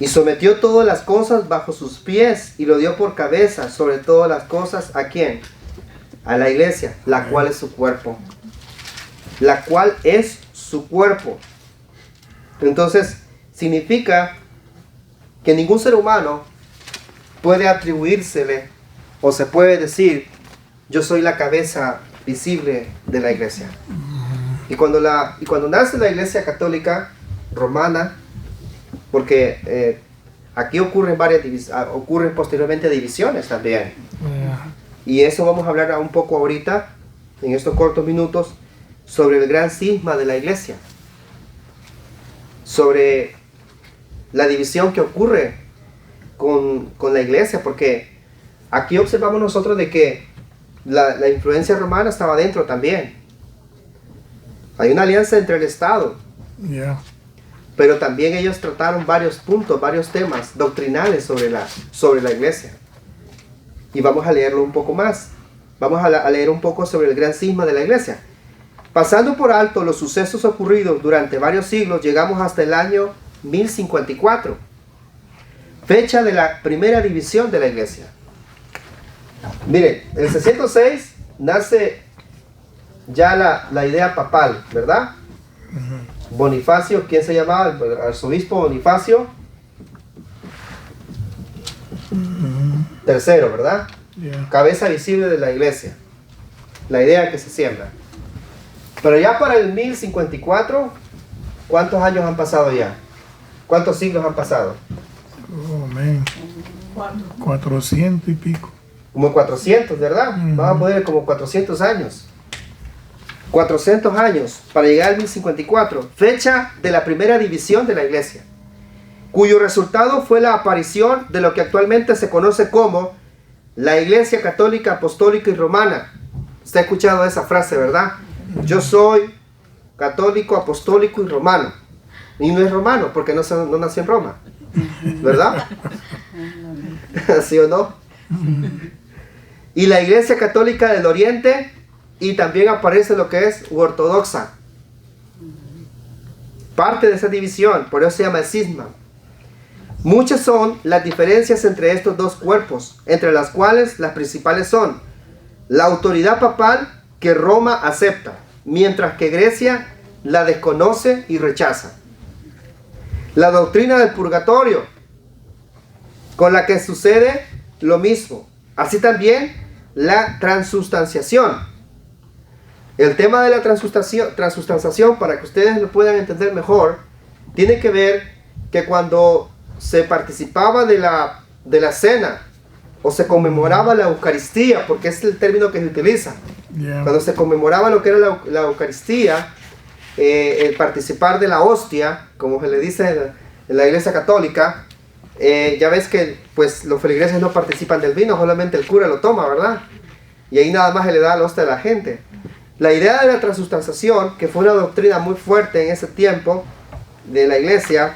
Y sometió todas las cosas bajo sus pies y lo dio por cabeza sobre todas las cosas. ¿A quién? A la iglesia, la cual es su cuerpo. La cual es su cuerpo. Entonces, significa que ningún ser humano puede atribuírsele o se puede decir, yo soy la cabeza visible de la iglesia. Y cuando nace la iglesia católica romana, porque aquí ocurren posteriormente divisiones también. Y eso vamos a hablar un poco ahorita, en estos cortos minutos, sobre el gran cisma de la iglesia. Sobre la división que ocurre con la iglesia, porque aquí observamos nosotros de que la influencia romana estaba dentro también. Hay una alianza entre el Estado. Yeah. Pero también ellos trataron varios puntos, varios temas doctrinales sobre la iglesia. Y vamos a leerlo un poco más. Vamos a leer un poco sobre el gran cisma de la iglesia. Pasando por alto los sucesos ocurridos durante varios siglos, llegamos hasta el año 1054, fecha de la primera división de la iglesia. Miren, en el 606 nace ya la idea papal, ¿verdad? Bonifacio, ¿quién se llamaba? El arzobispo Bonifacio tercero, ¿verdad? Yeah. Cabeza visible de la iglesia. La idea que se siembra. Pero ya para el 1054, ¿cuántos años han pasado ya? ¿Cuántos siglos han pasado? Oh, man. 400 y pico. Como 400, ¿verdad? Vamos a poner como 400 años. 400 años para llegar al 1054, fecha de la primera división de la iglesia, cuyo resultado fue la aparición de lo que actualmente se conoce como la Iglesia Católica, Apostólica y Romana. Usted ha escuchado esa frase, ¿verdad? Yo soy católico, apostólico y romano. Y no es romano porque no nació en Roma, ¿verdad? ¿Sí o no? Y la Iglesia Católica del Oriente, y también aparece lo que es ortodoxa. Parte de esa división, por eso se llama el cisma. Muchas son las diferencias entre estos dos cuerpos, entre las cuales las principales son la autoridad papal que Roma acepta, mientras que Grecia la desconoce y rechaza. La doctrina del purgatorio, con la que sucede lo mismo. Así también la transustanciación. El tema de la transustanciación, para que ustedes lo puedan entender mejor, tiene que ver que cuando se participaba de la cena o se conmemoraba la Eucaristía, porque es el término que se utiliza, cuando se conmemoraba lo que era la Eucaristía, el participar de la hostia, como se le dice en la Iglesia Católica, Ya ves que pues los feligreses no participan del vino, solamente el cura lo toma, ¿verdad? Y ahí nada más se le da la hostia a la gente. La idea de la transustanciación, que fue una doctrina muy fuerte en ese tiempo de la iglesia,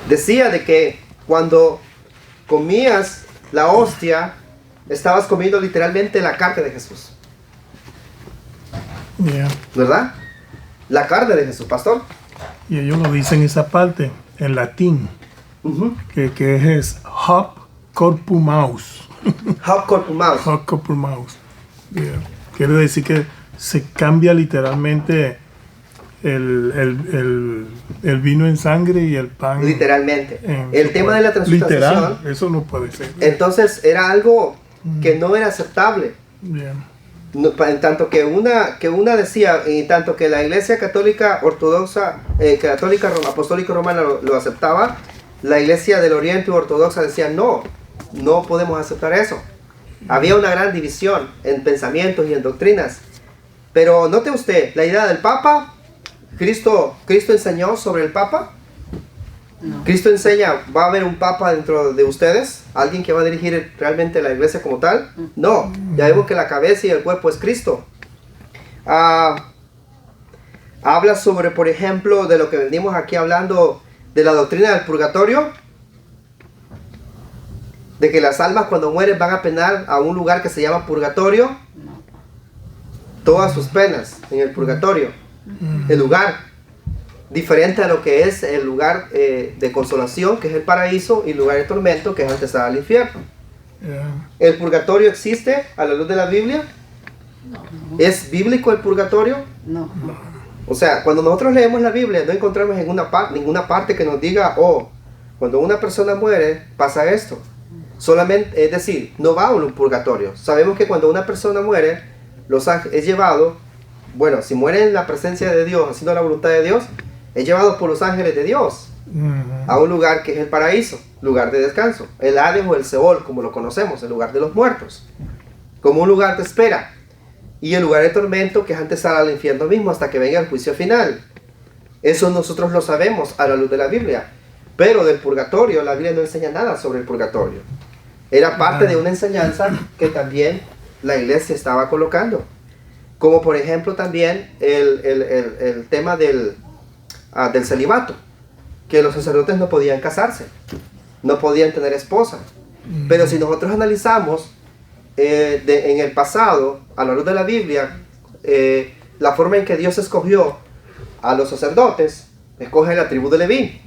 decía de que cuando comías la hostia, estabas comiendo literalmente la carne de Jesús. Yeah. ¿Verdad? La carne de Jesús, pastor. Y ellos lo dicen esa parte en latín, Uh-huh. que es hoc corpumaus. Hoc corpumaus. Hoc corpumaus. Yeah. Quiere decir que se cambia literalmente el vino en sangre y el pan. Literalmente. en El su tema de la cuerpo. transustanciación, Literal, eso no puede ser. entonces era algo que no era aceptable. Yeah. En tanto que una decía, y tanto que la Iglesia Católica Ortodoxa, Apostólica Romana lo aceptaba, la Iglesia del Oriente Ortodoxa decía no podemos aceptar eso. Había una gran división en pensamientos y en doctrinas. Pero note usted, la idea del Papa, Cristo enseñó sobre el Papa. No. Cristo enseña, ¿va a haber un Papa dentro de ustedes? ¿Alguien que va a dirigir realmente la iglesia como tal? No, ya vemos que la cabeza y el cuerpo es Cristo. Habla sobre, por ejemplo, de lo que venimos aquí hablando, de la doctrina del purgatorio, de que las almas cuando mueren van a penar a un lugar que se llama purgatorio, todas sus penas en el purgatorio, el lugar diferente a lo que es el lugar de consolación, que es el paraíso, y el lugar de tormento, que es antesala al infierno. Yeah. ¿El purgatorio existe a la luz de la Biblia? ¿Es bíblico el purgatorio? No. O sea, cuando nosotros leemos la Biblia, no encontramos en ninguna parte que nos diga, cuando una persona muere, pasa esto. Solamente, es decir, no va a un purgatorio. Sabemos que cuando una persona muere, es llevado, bueno, si muere en la presencia de Dios, haciendo la voluntad de Dios, es llevado por los ángeles de Dios a un lugar que es el paraíso, lugar de descanso, el Hades o el Seol, como lo conocemos, el lugar de los muertos, como un lugar de espera, y el lugar de tormento, que es antesala al infierno mismo hasta que venga el juicio final. Eso nosotros lo sabemos a la luz de la Biblia, pero del purgatorio la Biblia no enseña nada sobre el purgatorio. Era parte de una enseñanza que también la iglesia estaba colocando, como por ejemplo también el tema del celibato, que los sacerdotes no podían casarse, no podían tener esposa. Pero si nosotros analizamos en el pasado, a la luz de la Biblia, la forma en que Dios escogió a los sacerdotes, escoge la tribu de Leví.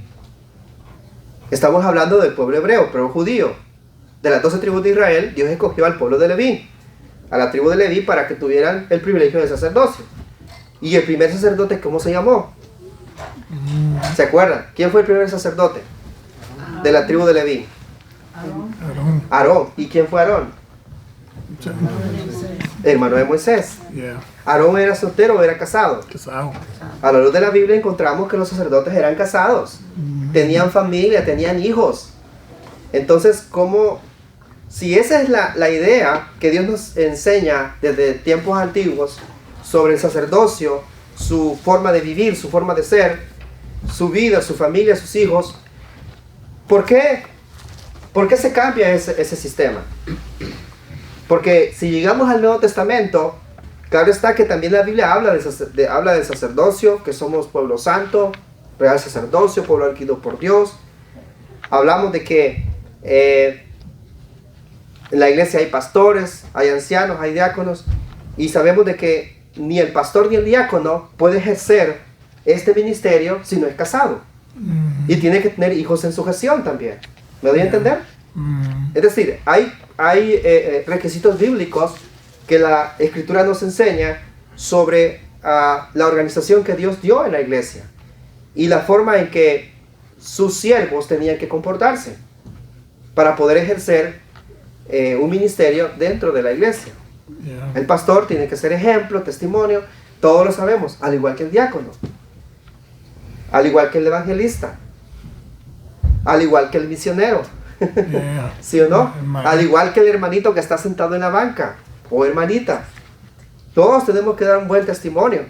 Estamos hablando del pueblo hebreo, pero judío. De las 12 tribus de Israel, Dios escogió al pueblo de Leví, a la tribu de Leví, para que tuvieran el privilegio del sacerdocio. Y el primer sacerdote, ¿cómo se llamó? ¿Se acuerdan? ¿Quién fue el primer sacerdote de la tribu de Leví? Aarón. Aarón. ¿Y quién fue Aarón? Hermano de Moisés. Yeah. ¿Aarón era soltero o era casado? Casado. A la luz de la Biblia encontramos que los sacerdotes eran casados, tenían familia, tenían hijos. Entonces, si esa es la idea que Dios nos enseña desde tiempos antiguos sobre el sacerdocio, su forma de vivir, su forma de ser, su vida, su familia, sus hijos, ¿por qué se cambia ese sistema? Porque si llegamos al Nuevo Testamento, claro está que también la Biblia habla del sacerdocio, que somos pueblo santo, real sacerdocio, pueblo adquirido por Dios. Hablamos de que en la iglesia hay pastores, hay ancianos, hay diáconos, y sabemos de que ni el pastor ni el diácono puede ejercer este ministerio si no es casado. Y tiene que tener hijos en sujeción también. ¿Me doy a entender? Es decir, hay requisitos bíblicos que la Escritura nos enseña sobre la organización que Dios dio en la iglesia y la forma en que sus siervos tenían que comportarse para poder ejercer un ministerio dentro de la iglesia. Yeah. El pastor tiene que ser ejemplo, testimonio, todos lo sabemos, al igual que el diácono, al igual que el evangelista, al igual que el misionero. Yeah. ¿Sí o no? Hermano. Al igual que el hermanito que está sentado en la banca o hermanita. Todos tenemos que dar un buen testimonio.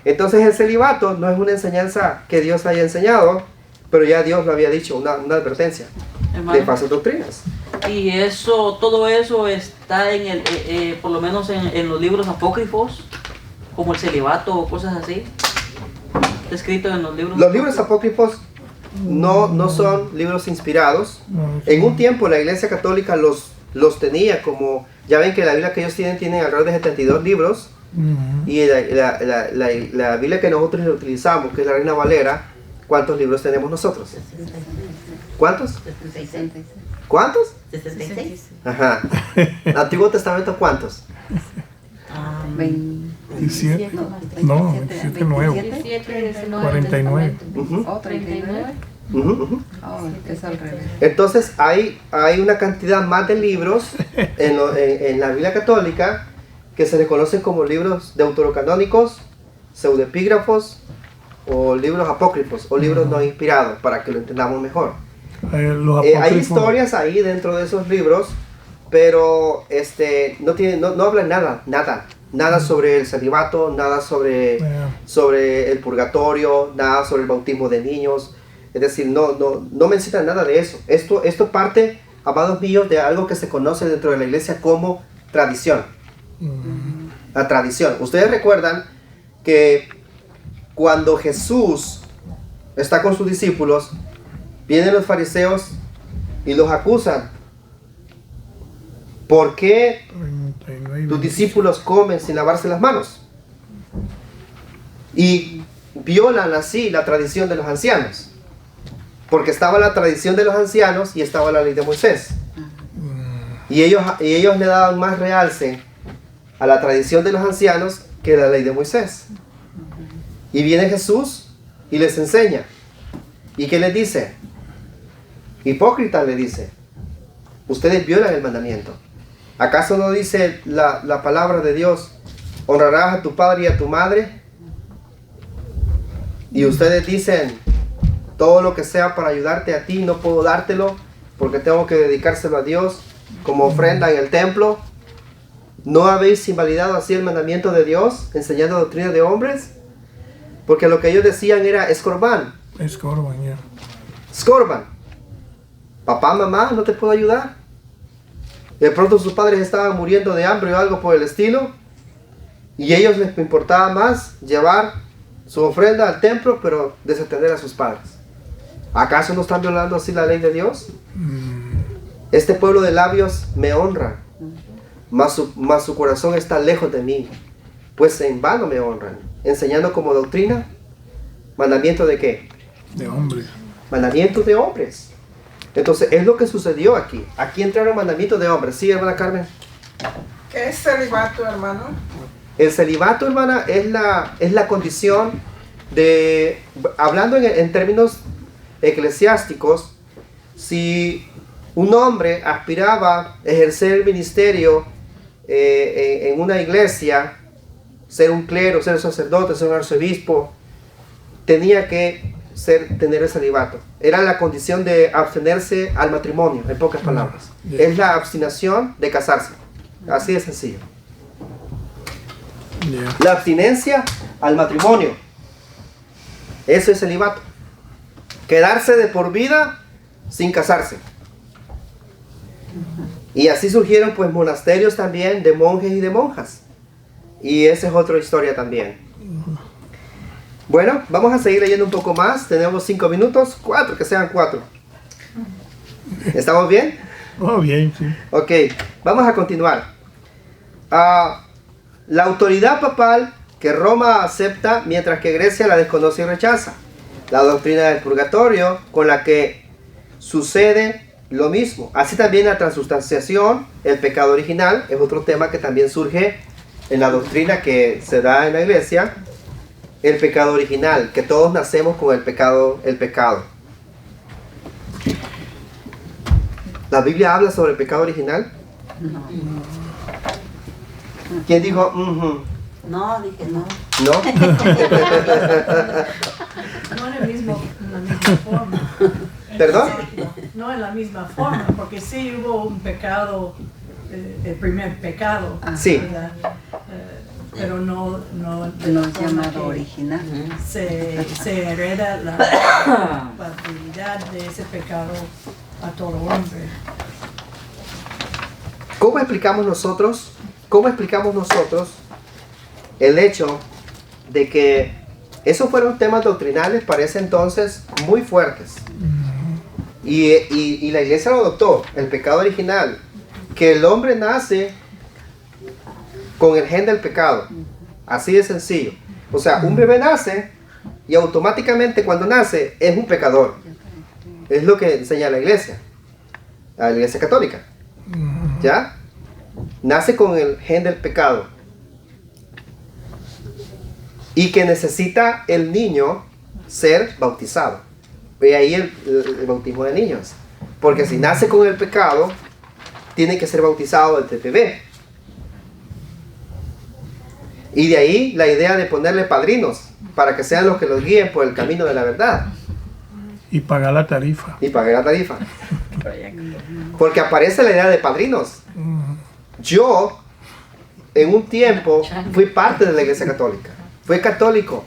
Entonces el celibato no es una enseñanza que Dios haya enseñado, Pero ya Dios lo había dicho, una advertencia de Hermano, falsas doctrinas. y eso, todo eso está en el, por lo menos en los libros apócrifos, como el celibato o cosas así. Está escrito en los libros. Los libros apócrifos no son libros inspirados. No, En un tiempo la Iglesia Católica los tenía como, ya ven que la Biblia que ellos tienen alrededor de 72 libros, ujú. y la Biblia que nosotros utilizamos, que es la Reina Valera, ¿cuántos libros tenemos nosotros? ¿Cuántos? 66. ¿Cuántos? 66. Ajá. ¿Antiguo Testamento cuántos? 17. No, 17 nuevo. 49. Ujú, Oh, 39. ujú, ujú. Oh, es al revés. Entonces hay una cantidad más de libros en la Biblia Católica que se le conocen como libros deuterocanónicos, pseudoepígrafos o libros apócrifos o libros no inspirados, para que lo entendamos mejor. Los Hay apócrifos- historias ahí dentro de esos libros, pero no hablan nada sobre el celibato, nada sobre el purgatorio, nada sobre el bautismo de niños. Es decir, no mencionan nada de eso. Esto parte, amados míos, de algo que se conoce dentro de la iglesia como tradición. La tradición. Ustedes recuerdan que cuando Jesús está con sus discípulos, vienen los fariseos y los acusan. ¿Por qué 39 y tus 27. discípulos comen sin lavarse las manos? Y violan así la tradición de los ancianos. Porque estaba la tradición de los ancianos y estaba la ley de Moisés. Y ellos le daban más realce a la tradición de los ancianos que la ley de Moisés. Y viene Jesús y les enseña. ¿Y qué les dice? Hipócritas, le dice. Ustedes violan el mandamiento. ¿Acaso no dice la palabra de Dios: honrarás a tu padre y a tu madre? Y ustedes dicen: todo lo que sea para ayudarte a ti no puedo dártelo porque tengo que dedicárselo a Dios como ofrenda en el templo. ¿No habéis invalidado así el mandamiento de Dios enseñando doctrina de hombres? Porque lo que ellos decían era escorbán. Es Corban, ya. Scorban. Papá, mamá, no te puedo ayudar. De pronto sus padres estaban muriendo de hambre o algo por el estilo, y a ellos les importaba más llevar su ofrenda al templo, pero desatender a sus padres. ¿Acaso no están violando así la ley de Dios? Este pueblo de labios me honra, mas su corazón está lejos de mí, pues en vano me honran, enseñando como doctrina mandamiento de qué? De hombres. Mandamientos de hombres. Entonces es lo que sucedió aquí. Aquí entraron mandamientos de hombres. Sí, hermana Carmen. ¿Qué es celibato, hermano? El celibato, hermana, es la condición de, hablando en términos eclesiásticos, si un hombre aspiraba a ejercer el ministerio en una iglesia, ser un clero, ser un sacerdote, ser un arzobispo, tenía que tener el celibato. Era la condición de abstenerse al matrimonio, en pocas palabras. Es la abstinación de casarse. Así de sencillo. Ya. La abstinencia al matrimonio. Eso es celibato. Quedarse de por vida sin casarse. Y así surgieron pues monasterios también de monjes y de monjas. Y esa es otra historia también. Bueno, vamos a seguir leyendo un poco más. Tenemos 5 minutos, 4, que sean 4. ¿Estamos bien? Oh, bien, sí. Ok, vamos a continuar. La autoridad papal que Roma acepta, mientras que Grecia la desconoce y rechaza. La doctrina del purgatorio, con la que sucede lo mismo. Así también la transubstanciación, el pecado original, es otro tema que también surge en la doctrina que se da en la iglesia. El pecado original, que todos nacemos con el pecado. ¿La Biblia habla sobre el pecado original? No. ¿Quién dijo? "Ujú"? No, dije no. ¿No? No en la misma forma. ¿Perdón? No en la misma forma, porque sí hubo un pecado, el primer pecado. Sí. ¿Verdad? pero no No es forma llamado que original. se hereda la paternidad de ese pecado a todo hombre. ¿Cómo explicamos nosotros el hecho de que esos fueron temas doctrinales para ese entonces muy fuertes? Y la iglesia lo adoptó, el pecado original, que el hombre nace con el gen del pecado, así de sencillo. O sea, un bebé nace y automáticamente cuando nace es un pecador. Es lo que enseña la iglesia católica. ¿Ya? Nace con el gen del pecado. Y que necesita el niño ser bautizado. Ve ahí el bautismo de niños. Porque si nace con el pecado, tiene que ser bautizado desde bebé. Y de ahí la idea de ponerle padrinos, para que sean los que los guíen por el camino de la verdad. Y pagar la tarifa. Y pagar la tarifa. Porque aparece la idea de padrinos. Yo, en un tiempo, fui parte de la iglesia católica. Fui católico,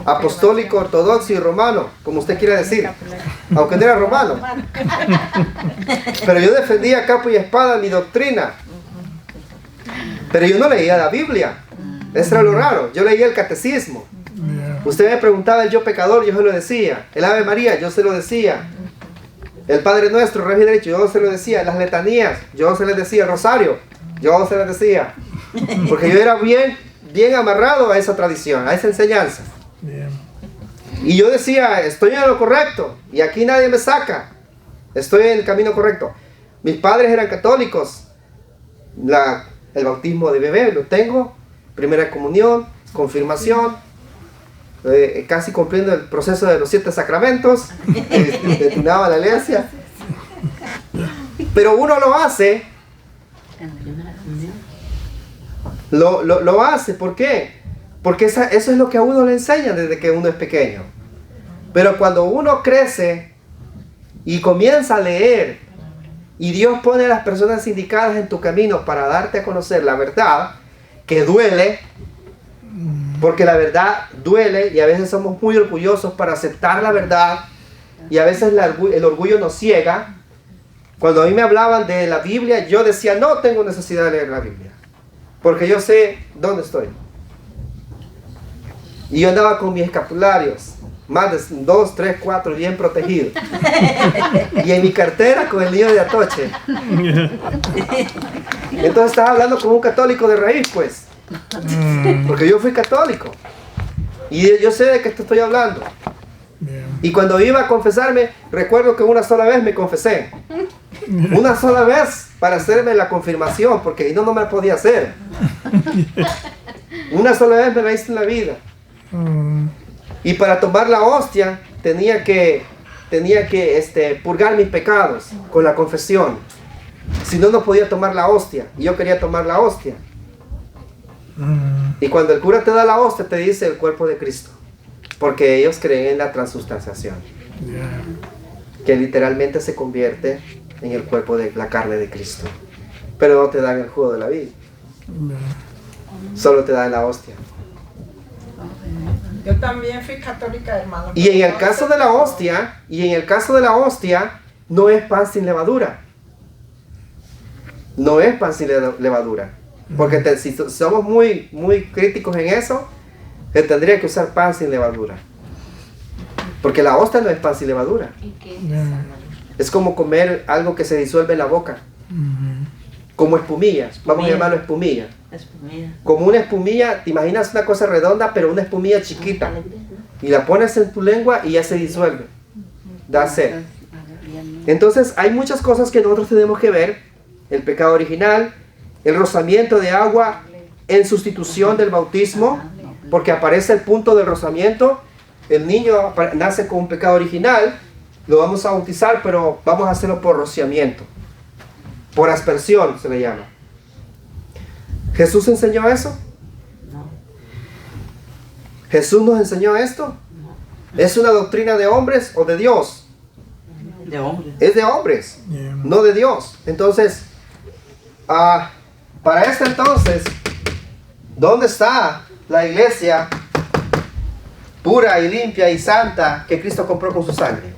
apostólico, ortodoxo y romano, como usted quiera decir. Aunque no era romano. Pero yo defendía a capa y espada mi doctrina. Pero yo no leía la Biblia. Eso era lo raro. Yo leía el catecismo. Usted me preguntaba el yo pecador, yo se lo decía. El Ave María, yo se lo decía. El Padre Nuestro, Regio y Derecho, yo se lo decía. Las letanías, yo se les decía. El Rosario, yo se les decía. Porque yo era bien amarrado a esa tradición, a esa enseñanza. Bien. Y yo decía, estoy en lo correcto. Y aquí nadie me saca. Estoy en el camino correcto. Mis padres eran católicos. El bautismo de bebé lo tengo. Primera comunión, confirmación. Casi cumpliendo el proceso de los 7 sacramentos. Destinado a la iglesia. Pero uno lo hace. Lo hace, ¿por qué? Porque eso es lo que a uno le enseñan desde que uno es pequeño. Pero cuando uno crece y comienza a leer y Dios pone a las personas indicadas en tu camino para darte a conocer la verdad, que duele, porque la verdad duele y a veces somos muy orgullosos para aceptar la verdad y a veces el orgullo nos ciega. Cuando a mí me hablaban de la Biblia, yo decía, no tengo necesidad de leer la Biblia, porque yo sé dónde estoy. Y yo andaba con mis escapularios, más de 2, 3, 4, bien protegidos. Y en mi cartera con el niño de Atoche. Entonces estaba hablando con un católico de raíz, pues. Porque yo fui católico. Y yo sé de qué te estoy hablando. Bien. Y cuando iba a confesarme, recuerdo que una sola vez me confesé. Una sola vez para hacerme la confirmación, porque no me la podía hacer. Una sola vez me la hice en la vida. Y para tomar la hostia tenía que purgar mis pecados con la confesión. Si no, no podía tomar la hostia. Y yo quería tomar la hostia. Y cuando el cura te da la hostia, te dice el cuerpo de Cristo. Porque ellos creen en la transustanciación. Que literalmente se convierte en el cuerpo de la carne de Cristo. Pero no te dan el jugo de la vida. Solo te dan la hostia. Yo también fui católica, hermano. Y en el caso de la hostia, no es pan sin levadura. No es pan sin levadura. Porque si somos muy críticos en eso, se tendría que usar pan sin levadura. Porque la hostia no es pan sin levadura. Es como comer algo que se disuelve en la boca. Como espumilla. Vamos a llamarlo espumilla. Como una espumilla, te imaginas una cosa redonda, pero una espumilla chiquita. Y la pones en tu lengua y ya se disuelve. Da sed. Entonces hay muchas cosas que nosotros tenemos que ver. El pecado original, el rozamiento de agua en sustitución del bautismo, porque aparece el punto del rozamiento. El niño nace con un pecado original, lo vamos a bautizar, pero vamos a hacerlo por rociamiento. Por aspersión se le llama. ¿Jesús enseñó eso? No. ¿Jesús nos enseñó esto? No. ¿Es una doctrina de hombres o de Dios? De hombres. Es de hombres, no de Dios. Entonces, para este entonces, ¿Dónde está la iglesia pura y limpia y santa que Cristo compró con su sangre?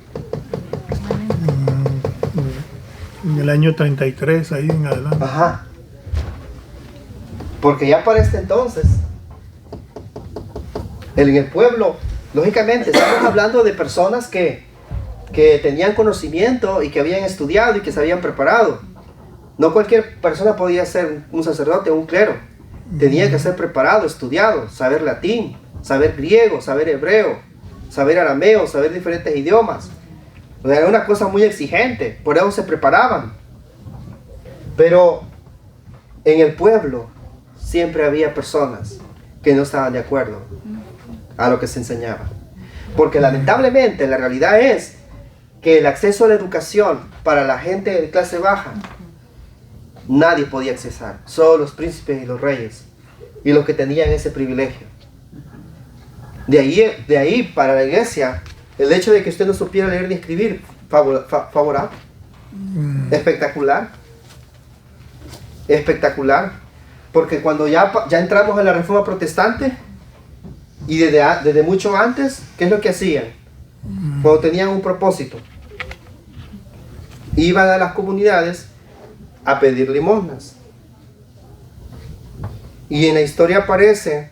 En el año 33, ahí en adelante. Ajá. Porque ya para este entonces, en el pueblo, lógicamente, estamos hablando de personas que tenían conocimiento y que habían estudiado y que se habían preparado. No cualquier persona podía ser un sacerdote o un clero. Tenía que ser preparado, estudiado, saber latín, saber griego, saber hebreo, saber arameo, saber diferentes idiomas. O sea, era una cosa muy exigente, por eso se preparaban. Pero en el pueblo siempre había personas que no estaban de acuerdo a lo que se enseñaba. Porque lamentablemente la realidad es que el acceso a la educación para la gente de clase baja, nadie podía accesar, solo los príncipes y los reyes y los que tenían ese privilegio. De ahí para la iglesia, el hecho de que usted no supiera leer ni escribir, favorable, espectacular, espectacular, porque cuando ya entramos en la reforma protestante y desde mucho antes, ¿qué es lo que hacían? Cuando tenían un propósito, iban a las comunidades a pedir limosnas. Y en la historia aparece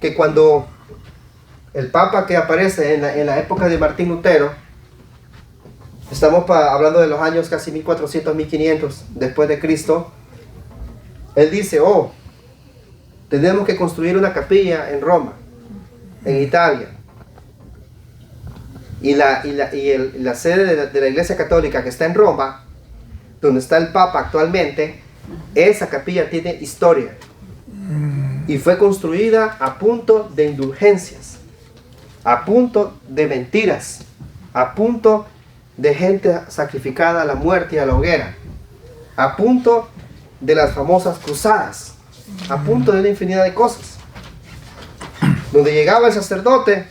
que cuando el Papa que aparece en la época de Martín Lutero, estamos hablando de los años casi 1400, 1500 después de Cristo, él dice, tenemos que construir una capilla en Roma, en Italia. Y la sede de la Iglesia Católica que está en Roma, donde está el Papa actualmente, esa capilla tiene historia. Y fue construida a punto de indulgencias, a punto de mentiras, a punto de gente sacrificada a la muerte y a la hoguera, a punto de las famosas cruzadas, a punto de una infinidad de cosas. Donde llegaba el sacerdote,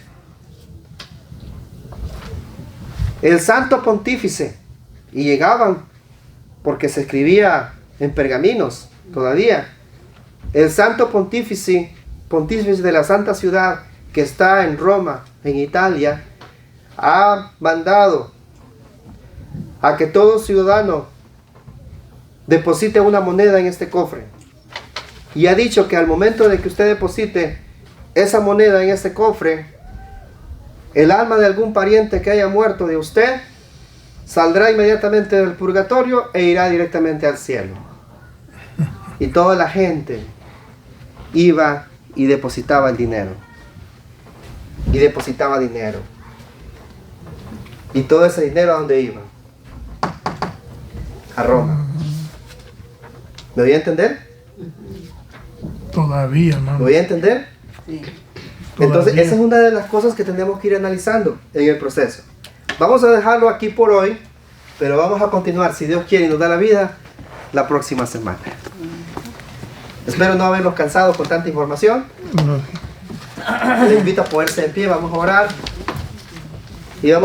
el santo pontífice, y llegaban, porque se escribía en pergaminos todavía, el santo pontífice de la santa ciudad que está en Roma, en Italia, ha mandado a que todo ciudadano deposite una moneda en este cofre. Y ha dicho que al momento de que usted deposite esa moneda en este cofre, el alma de algún pariente que haya muerto de usted saldrá inmediatamente del purgatorio e irá directamente al cielo. Y toda la gente iba y depositaba el dinero. Y depositaba dinero. Y todo ese dinero, ¿a dónde iba? A Roma. ¿Me voy a entender? Todavía, ¿Me hermano. voy a entender? Sí. Entonces, Todavía. esa es una de las cosas que tenemos que ir analizando en el proceso. Vamos a dejarlo aquí por hoy, pero vamos a continuar, si Dios quiere y nos da la vida, la próxima semana. Espero no haberlos cansado con tanta información. No. Les invito a ponerse en pie, vamos a orar. Y vamos